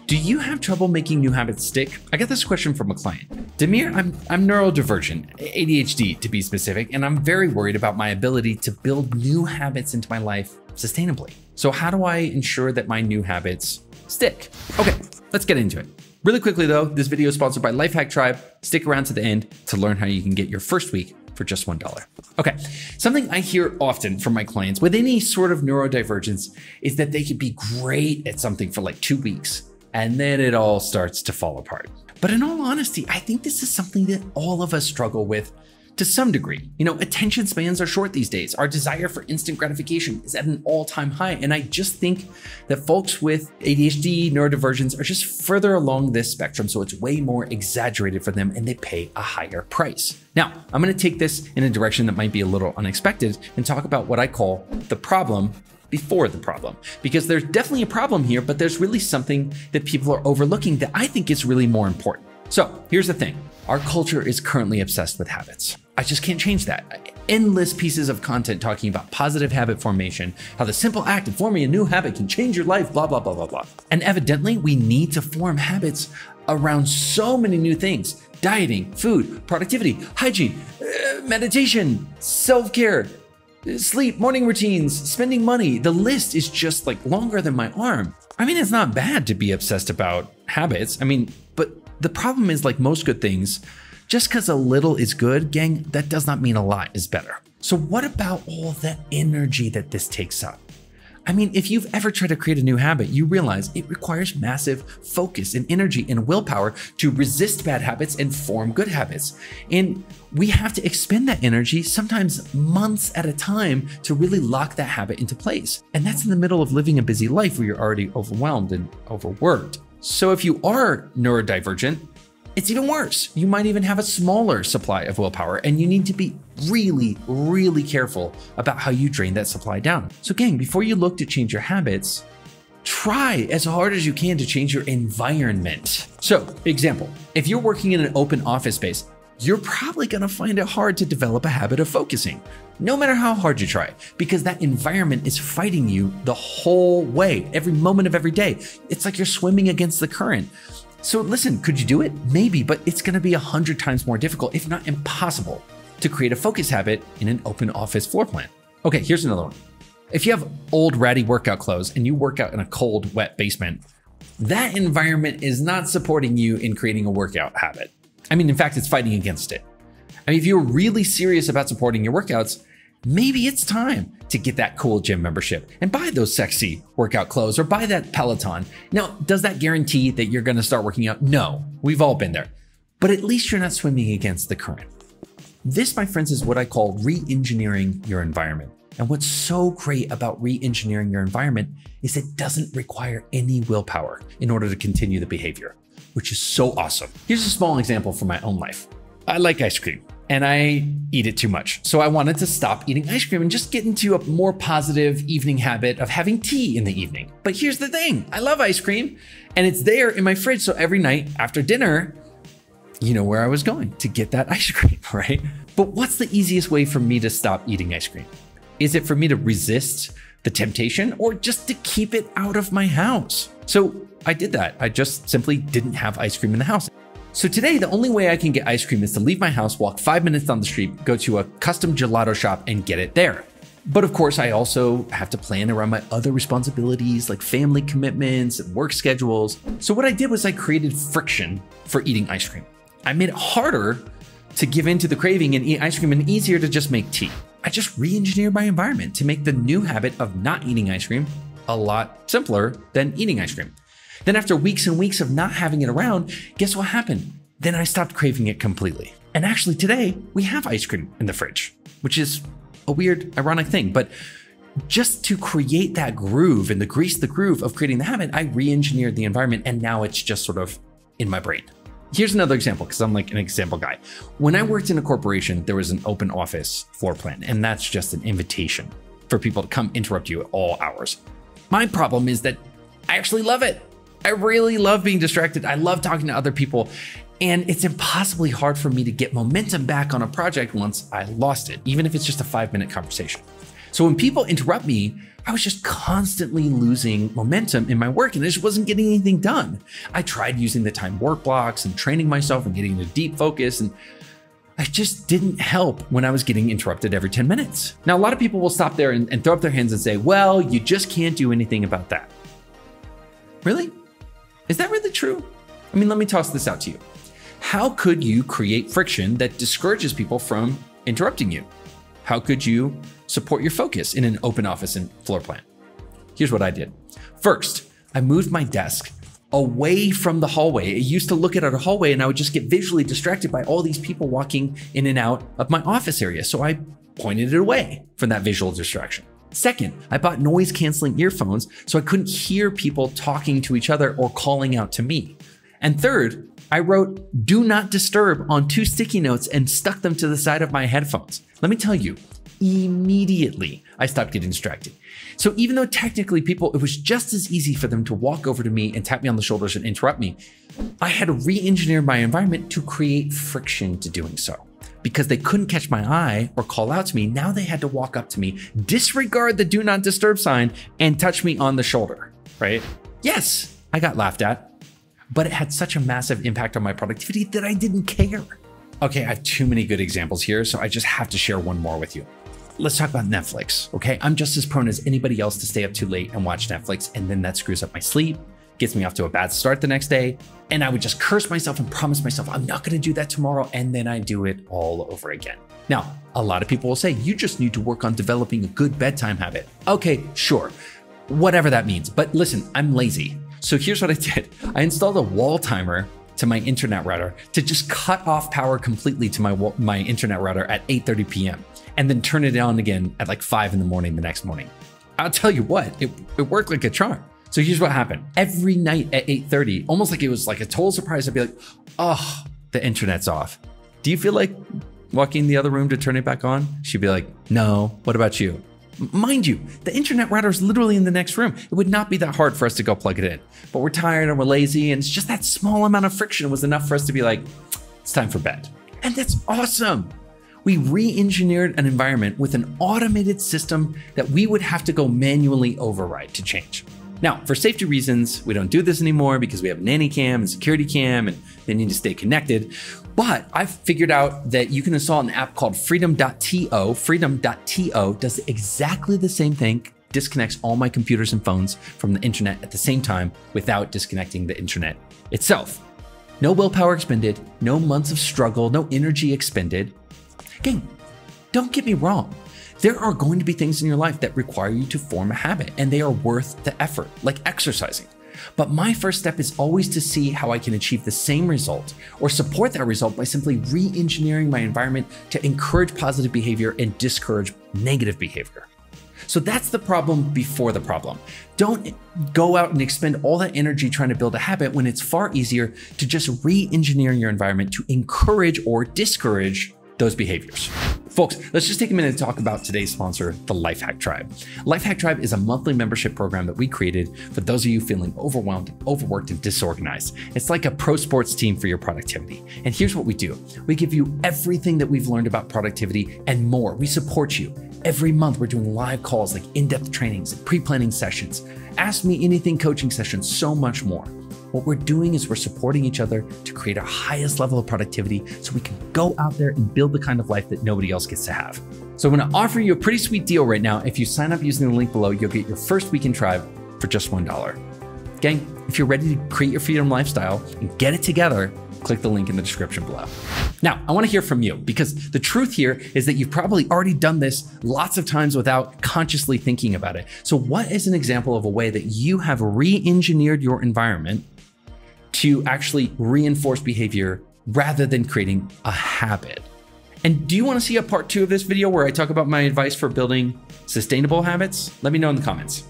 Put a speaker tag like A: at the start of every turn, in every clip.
A: Do you have trouble making new habits stick? I got this question from a client. Demir, I'm neurodivergent, ADHD to be specific, and I'm very worried about my ability to build new habits into my life sustainably. So how do I ensure that my new habits stick? Okay, let's get into it. Really quickly though, this video is sponsored by Lifehack Tribe. Stick around to the end to learn how you can get your first week for just $1. Okay, something I hear often from my clients with any sort of neurodivergence is that they could be great at something for like 2 weeks, and then it all starts to fall apart. But in all honesty, I think this is something that all of us struggle with to some degree. You know, attention spans are short these days. Our desire for instant gratification is at an all-time high. And I just think that folks with ADHD, neurodivergence are just further along this spectrum. So it's way more exaggerated for them and they pay a higher price. Now, I'm gonna take this in a direction that might be a little unexpected and talk about what I call the problem before the problem, because there's definitely a problem here, but there's really something that people are overlooking that I think is really more important. So here's the thing. Our culture is currently obsessed with habits. I just can't change that. Endless pieces of content talking about positive habit formation, how the simple act of forming a new habit can change your life, blah, blah, blah, blah, blah. And evidently we need to form habits around so many new things: dieting, food, productivity, hygiene, meditation, self-care, sleep, morning routines, spending money. The list is just like longer than my arm. I mean, it's not bad to be obsessed about habits. But the problem is, like most good things, just because a little is good, gang, that does not mean a lot is better. So what about all the energy that this takes up? I mean, if you've ever tried to create a new habit, you realize it requires massive focus and energy and willpower to resist bad habits and form good habits. And we have to expend that energy, sometimes months at a time, to really lock that habit into place. And that's in the middle of living a busy life where you're already overwhelmed and overworked. So if you are neurodivergent, it's even worse. You might even have a smaller supply of willpower, and you need to be really, really careful about how you drain that supply down. So gang, before you look to change your habits, try as hard as you can to change your environment. So example, if you're working in an open office space, you're probably gonna find it hard to develop a habit of focusing, no matter how hard you try, because that environment is fighting you the whole way, every moment of every day. It's like you're swimming against the current. So listen, could you do it? Maybe, but it's gonna be 100 times more difficult, if not impossible, to create a focus habit in an open office floor plan. Okay, here's another one. If you have old ratty workout clothes and you work out in a cold, wet basement, that environment is not supporting you in creating a workout habit. I mean, in fact, it's fighting against it. I mean, if you're really serious about supporting your workouts, maybe it's time to get that cool gym membership and buy those sexy workout clothes or buy that Peloton. Now, does that guarantee that you're gonna start working out? No, we've all been there, but at least you're not swimming against the current. This, my friends, is what I call re-engineering your environment. And what's so great about re-engineering your environment is it doesn't require any willpower in order to continue the behavior, which is so awesome. Here's a small example from my own life. I like ice cream and I eat it too much. So I wanted to stop eating ice cream and just get into a more positive evening habit of having tea in the evening. But here's the thing, I love ice cream and it's there in my fridge. So every night after dinner, you know where I was going to get that ice cream, right? But what's the easiest way for me to stop eating ice cream? Is it for me to resist the temptation or just to keep it out of my house? So I did that. I just simply didn't have ice cream in the house. So today, the only way I can get ice cream is to leave my house, walk 5 minutes down the street, go to a custom gelato shop and get it there. But of course, I also have to plan around my other responsibilities like family commitments and work schedules. So what I did was I created friction for eating ice cream. I made it harder to give in to the craving and eat ice cream and easier to just make tea. I just re-engineered my environment to make the new habit of not eating ice cream a lot simpler than eating ice cream. Then after weeks and weeks of not having it around, guess what happened? Then I stopped craving it completely. And actually today we have ice cream in the fridge, which is a weird, ironic thing. But just to create that groove and grease the groove of creating the habit, I re-engineered the environment and now it's just sort of in my brain. Here's another example, because I'm like an example guy. When I worked in a corporation, there was an open office floor plan, and that's just an invitation for people to come interrupt you at all hours. My problem is that I actually love it. I really love being distracted. I love talking to other people, and it's impossibly hard for me to get momentum back on a project once I lost it, even if it's just a 5-minute conversation. So when people interrupt me, I was just constantly losing momentum in my work and I just wasn't getting anything done. I tried using the time work blocks and training myself and getting into deep focus, and I just didn't help when I was getting interrupted every 10 minutes. Now, a lot of people will stop there and throw up their hands and say, well, you just can't do anything about that. Really? Is that really true? I mean, let me toss this out to you. How could you create friction that discourages people from interrupting you? How could you support your focus in an open office and floor plan? Here's what I did. First, I moved my desk away from the hallway. I used to look at a hallway and I would just get visually distracted by all these people walking in and out of my office area. So I pointed it away from that visual distraction. Second, I bought noise canceling earphones so I couldn't hear people talking to each other or calling out to me. And third, I wrote "do not disturb" on 2 sticky notes and stuck them to the side of my headphones. Let me tell you, immediately I stopped getting distracted. So even though technically it was just as easy for them to walk over to me and tap me on the shoulders and interrupt me, I had to re-engineer my environment to create friction to doing so. Because they couldn't catch my eye or call out to me, now they had to walk up to me, disregard the "do not disturb" sign, and touch me on the shoulder, right? Yes, I got laughed at, but it had such a massive impact on my productivity that I didn't care. Okay, I have too many good examples here, so I just have to share one more with you. Let's talk about Netflix, okay? I'm just as prone as anybody else to stay up too late and watch Netflix, and then that screws up my sleep, gets me off to a bad start the next day, and I would just curse myself and promise myself I'm not gonna do that tomorrow, and then I do it all over again. Now, a lot of people will say, you just need to work on developing a good bedtime habit. Okay, sure, whatever that means, but listen, I'm lazy. So here's what I did. I installed a wall timer to my internet router to just cut off power completely to my internet router at 8:30 p.m. and then turn it on again at like 5 in the morning the next morning. I'll tell you what, it worked like a charm. So here's what happened. Every night at 8:30, almost like it was like a total surprise, I'd be like, oh, the internet's off. Do you feel like walking in the other room to turn it back on? She'd be like, no, what about you? Mind you, the internet router is literally in the next room. It would not be that hard for us to go plug it in, but we're tired and we're lazy, and it's just that small amount of friction was enough for us to be like, it's time for bed. And that's awesome. We re-engineered an environment with an automated system that we would have to go manually override to change. Now, for safety reasons, we don't do this anymore because we have nanny cam and security cam and they need to stay connected. But I've figured out that you can install an app called Freedom.to. Freedom.to does exactly the same thing, disconnects all my computers and phones from the internet at the same time without disconnecting the internet itself. No willpower expended, no months of struggle, no energy expended. Gang, don't get me wrong. There are going to be things in your life that require you to form a habit, and they are worth the effort, like exercising. But my first step is always to see how I can achieve the same result or support that result by simply re-engineering my environment to encourage positive behavior and discourage negative behavior. So that's the problem before the problem. Don't go out and expend all that energy trying to build a habit when it's far easier to just re-engineer your environment to encourage or discourage those behaviors. Folks, let's just take a minute to talk about today's sponsor, the Lifehack Tribe. Lifehack Tribe is a monthly membership program that we created for those of you feeling overwhelmed, overworked, and disorganized. It's like a pro sports team for your productivity. And here's what we do. We give you everything that we've learned about productivity and more. We support you. Every month, we're doing live calls like in-depth trainings, pre-planning sessions, Ask Me Anything coaching sessions, so much more. What we're doing is we're supporting each other to create our highest level of productivity so we can go out there and build the kind of life that nobody else gets to have. So I'm gonna offer you a pretty sweet deal right now. If you sign up using the link below, you'll get your first week in Tribe for just $1. Gang, if you're ready to create your freedom lifestyle and get it together, click the link in the description below. Now, I wanna hear from you because the truth here is that you've probably already done this lots of times without consciously thinking about it. So what is an example of a way that you have re-engineered your environment to actually reinforce behavior rather than creating a habit? And do you want to see a part 2 of this video where I talk about my advice for building sustainable habits? Let me know in the comments.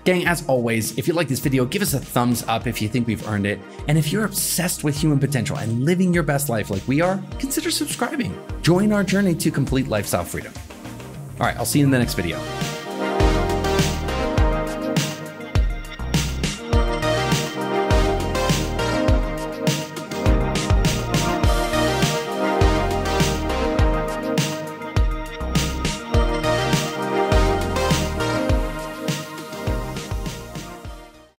A: Gang, as always, if you like this video, give us a thumbs up if you think we've earned it. And if you're obsessed with human potential and living your best life like we are, consider subscribing. Join our journey to complete lifestyle freedom. All right, I'll see you in the next video.